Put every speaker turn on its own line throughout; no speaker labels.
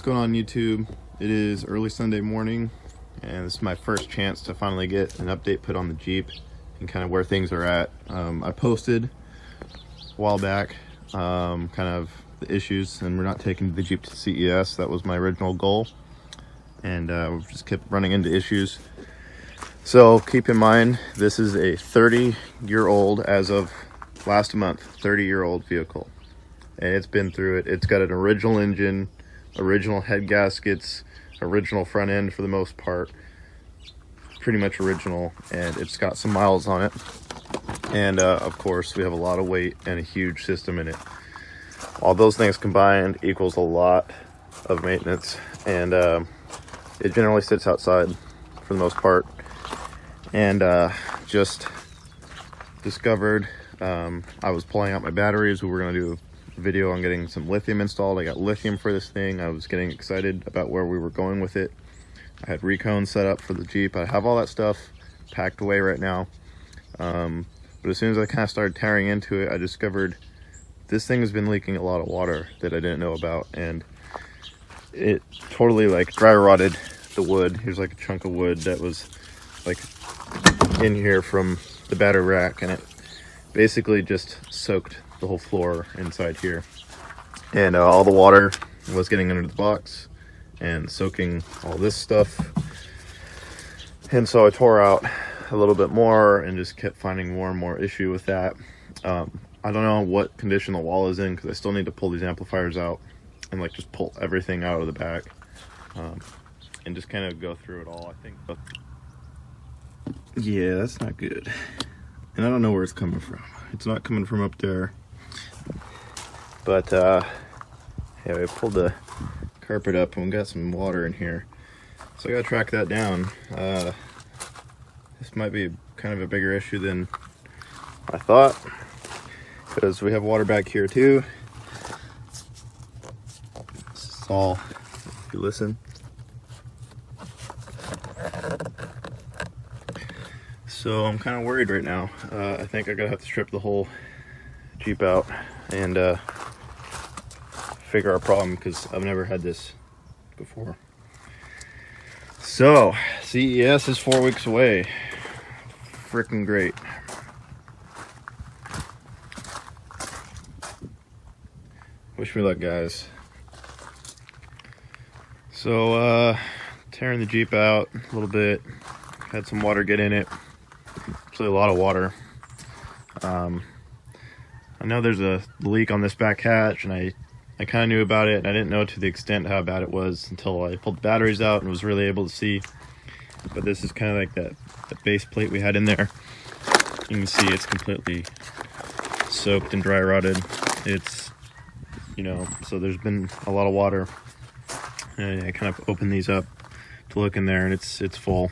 going on YouTube? It is early Sunday morning, and this is my first chance to finally get an update put on the Jeep and kind of where things are at. I posted a while back kind of the issues, and we're not taking the Jeep to CES. That was my original goal, and we just kept running into issues. So keep in mind, this is a 30-year-old, as of last month, 30-year-old vehicle. And it's been through it. It's got an original engine, original head gaskets, original front end for the most part, pretty much original, and it's got some miles on it. And of course, we have a lot of weight and a huge system in it. All those things combined equals a lot of maintenance, and it generally sits outside for the most part. And just discovered I was pulling out my batteries. We were going to do video on getting some lithium installed. I got lithium for this thing. I was getting excited about where we were going with it. I had recone set up for the Jeep. I have all that stuff packed away right now. But as soon as I kind of started tearing into it, I discovered this thing has been leaking a lot of water that I didn't know about, and it totally like dry rotted the wood. Here's like a chunk of wood that was like in here from the battery rack, and it basically just soaked the whole floor inside here, and all the water was getting under the box and soaking all this stuff. And so I tore out a little bit more and just kept finding more and more issue with that. I don't know what condition the wall is in, because I still need to pull these amplifiers out and like just pull everything out of the back, and just kind of go through it all, I think. But yeah, that's not good, and I don't know where it's coming from. It's not coming from up there. But yeah, we pulled the carpet up and we got some water in here, so I gotta track that down. This might be kind of a bigger issue than I thought, because we have water back here too. This is all, if you listen. So I'm kind of worried right now. I think I gotta have to strip the whole Jeep out and figure our problem, because I've never had this before. So CES is 4 weeks away. Freaking great. Wish me luck, guys. So tearing the Jeep out a little bit, had some water get in it, actually a lot of water. I know there's a leak on this back hatch, and I kind of knew about it, and I didn't know to the extent how bad it was until I pulled the batteries out and was really able to see. But this is kind of like that base plate we had in there. You can see it's completely soaked and dry rotted. It's, you know, so there's been a lot of water. And I kind of opened these up to look in there, and it's full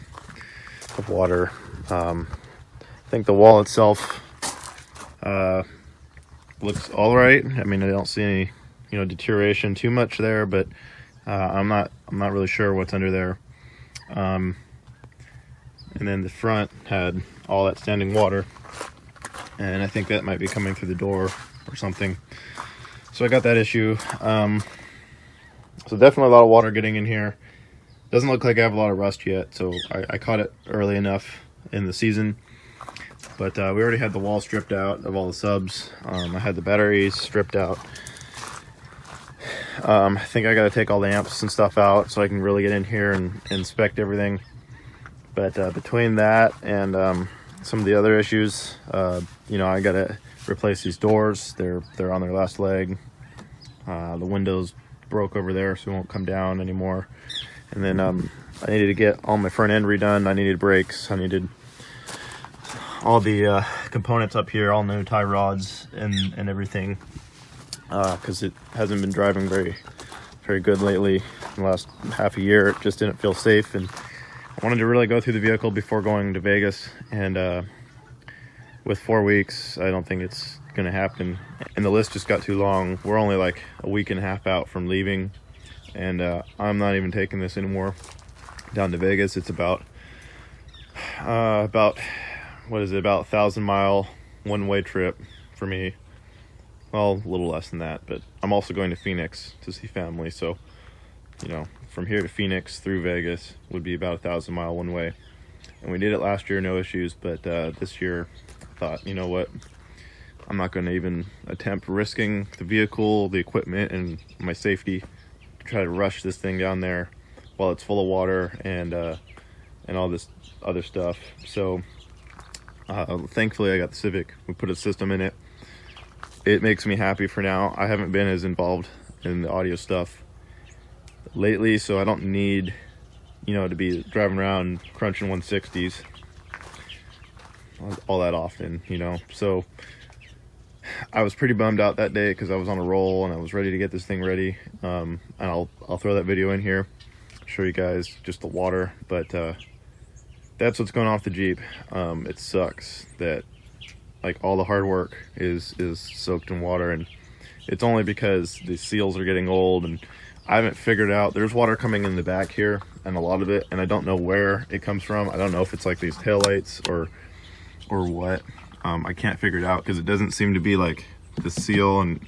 of water. I think the wall itself looks all right. I mean, I don't see any, you know, deterioration too much there, but I'm not really sure what's under there. And then the front had all that standing water, and I think that might be coming through the door or something. So I got that issue. So definitely a lot of water getting in here. Doesn't look like I have a lot of rust yet, so I caught it early enough in the season. But we already had the wall stripped out of all the subs. I had the batteries stripped out. I think I got to take all the amps and stuff out so I can really get in here and inspect everything. But between that and some of the other issues, you know, I got to replace these doors. They're on their last leg. The windows broke over there, so it won't come down anymore. And then I needed to get all my front end redone. I needed brakes. I needed all the components up here, all new tie rods and everything, because it hasn't been driving very good lately. In the last half a year, it just didn't feel safe, and I wanted to really go through the vehicle before going to Vegas. And with 4 weeks, I don't think it's gonna happen, and the list just got too long. We're only like a week and a half out from leaving, and I'm not even taking this anymore down to Vegas. It's about what is it, about 1,000-mile one-way trip for me. Well, a little less than that, but I'm also going to Phoenix to see family, so you know, from here to Phoenix through Vegas would be about 1,000 mile one way. And we did it last year, no issues, but this year I thought, you know what, I'm not going to even attempt risking the vehicle, the equipment, and my safety to try to rush this thing down there while it's full of water and all this other stuff. So thankfully I got the Civic. We put a system in it. It makes me happy for now. I haven't been as involved in the audio stuff lately, so I don't need, you know, to be driving around crunching 160s all that often, you know. So I was pretty bummed out that day because I was on a roll and I was ready to get this thing ready. And I'll throw that video in here, show you guys just the water, but that's what's going off the Jeep. It sucks that like all the hard work is soaked in water, and it's only because the seals are getting old, and I haven't figured out. There's water coming in the back here, and a lot of it, and I don't know where it comes from. I don't know if it's like these taillights or what. I can't figure it out because it doesn't seem to be like the seal, and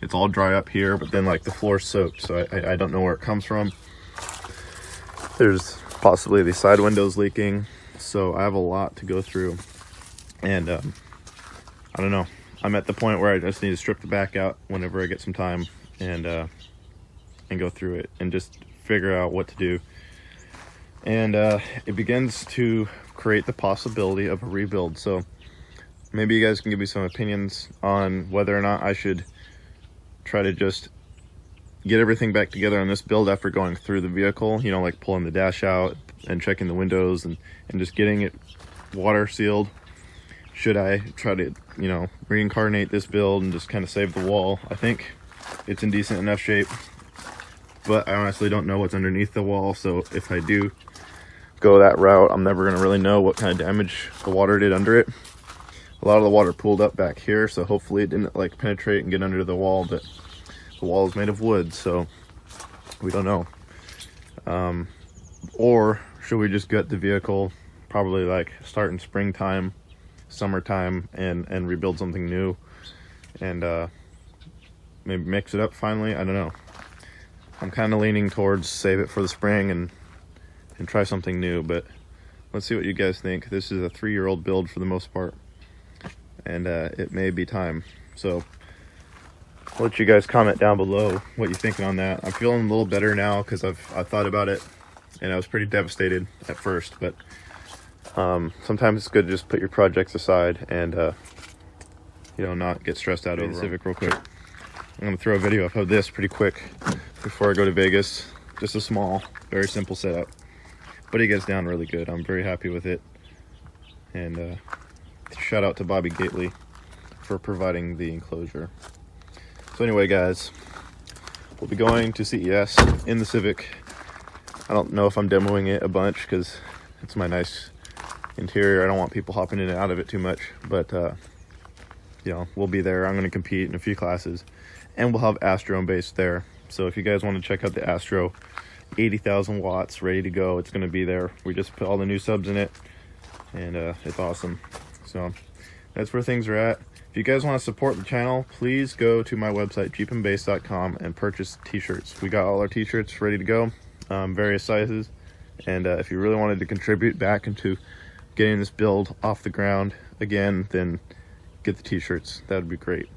it's all dry up here, but then like the floor's soaked, so I don't know where it comes from. There's possibly the side windows leaking, so I have a lot to go through, and I don't know. I'm at the point where I just need to strip the back out whenever I get some time and go through it and just figure out what to do. And it begins to create the possibility of a rebuild. So maybe you guys can give me some opinions on whether or not I should try to just get everything back together on this build after going through the vehicle, you know, like pulling the dash out and checking the windows and just getting it water sealed. Should I try to, you know, reincarnate this build and just kind of save the wall? I think it's in decent enough shape, but I honestly don't know what's underneath the wall. So if I do go that route, I'm never going to really know what kind of damage the water did under it. A lot of the water pooled up back here, so hopefully it didn't like penetrate and get under the wall, but the wall is made of wood, so we don't know. Or should we just gut the vehicle, probably like start in springtime, summertime, and rebuild something new, and maybe mix it up finally? I don't know. I'm kind of leaning towards save it for the spring and try something new, but let's see what you guys think. This is a 3-year-old build for the most part, and it may be time. So I'll let you guys comment down below what you're thinking on that. I'm feeling a little better now because I've thought about it, and I was pretty devastated at first, but sometimes it's good to just put your projects aside and you know, not get stressed out over the Civic real quick. I'm gonna throw a video up of this pretty quick before I go to Vegas. Just a small, very simple setup, but it gets down really good. I'm very happy with it, and shout out to Bobby Gately for providing the enclosure. So anyway, guys, we'll be going to CES in the Civic. I don't know if I'm demoing it a bunch because it's my nice interior. I don't want people hopping in and out of it too much, but you know, we'll be there. I'm going to compete in a few classes, and we'll have Astro base there. So if you guys want to check out the Astro, 80,000 watts, ready to go, it's going to be there. We just put all the new subs in it, and it's awesome. So that's where things are at. If you guys want to support the channel, please go to my website, jeepandbase.com, and purchase t-shirts. We got all our t-shirts ready to go, various sizes, and if you really wanted to contribute back into getting this build off the ground again, then get the t-shirts. That would be great.